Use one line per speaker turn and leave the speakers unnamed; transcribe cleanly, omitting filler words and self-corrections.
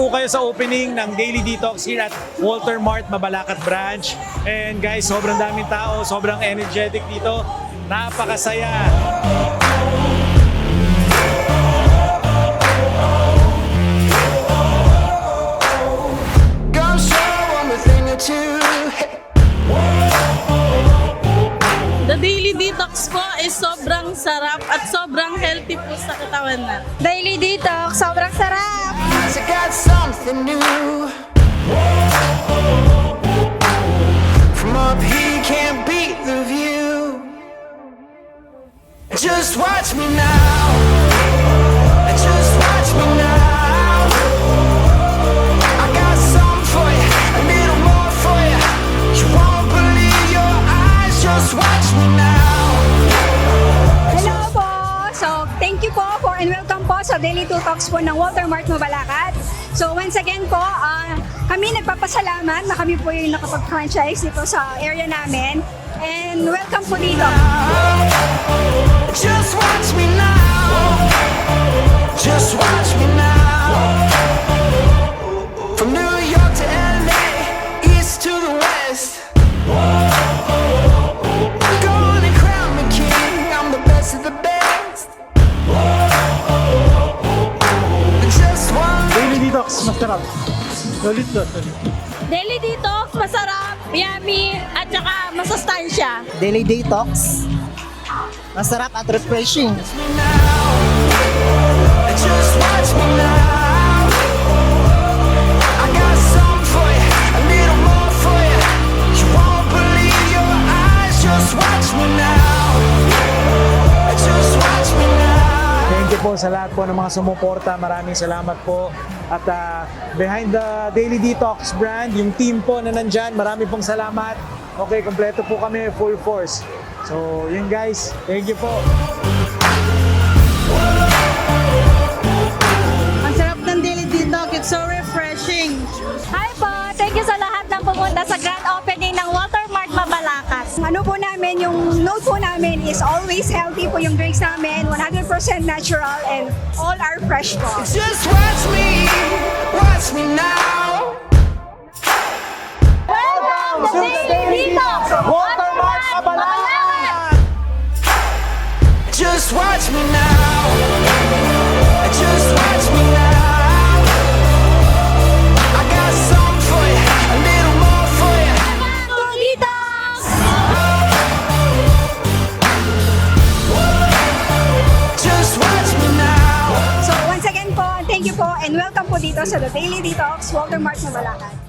po kayo sa opening ng Daily Detox here at Walter Mart Mabalacat Branch. And guys, sobrang daming tao, sobrang energetic dito. Napakasaya.
The Daily Detox po is sobrang sarap at sobrang healthy po sa katawan natin.
Daily Detox, sobrang sarap!
I got something new. From up here you can't beat the view. Just watch me now. Just watch me now. I got something for you, a little more for you. You won't believe your eyes. Just watch me now.
Hello po! So, thank you po and welcome po sa Daily Detox po ng Walter Mart Mabalacat. So, once again po, kami nagpapasalamat na kami po yung nakapag-franchise dito sa area namin. And welcome po dito.
Just watch me now. Just watch me now. From New York to LA, east to the west. Go on and crown me king. I'm the best of the best. Just one.
Daily Detox, masarap. Solid to, solid.
Daily Detox, masarap, yummy, at saka masustansya.
Daily Detox. Masarap at refreshing.
Just watch me now. I got something for you, a little more for you. You won't believe your eyes. Just watch me now. Just watch me now.
Thank you po sa lahat po ng mga sumuporta. Maraming salamat po. At behind the Daily Detox brand, yung team po na nandyan, marami pong salamat. Okay, kompleto po kami, full force. So, yun guys, thank you po.
Ang sarap ng Daily Detox, it's so refreshing.
Hi po! Thank you sa lahat ng pumunta sa grand opening ng Walter Mart Mabalacat. Ano po namin, yung note po namin is always healthy po yung drinks namin, 100% natural and all are fresh po.
Just watch me now.
Welcome to Daily Detox!
Walter Mart Mabalacat!
Just watch me now. Just watch me now. I got something for you, a little more for you.
Detox!
Just watch me now.
So once again po, thank you po and welcome po dito sa The Daily Detox, Walter Mart Mabalacat.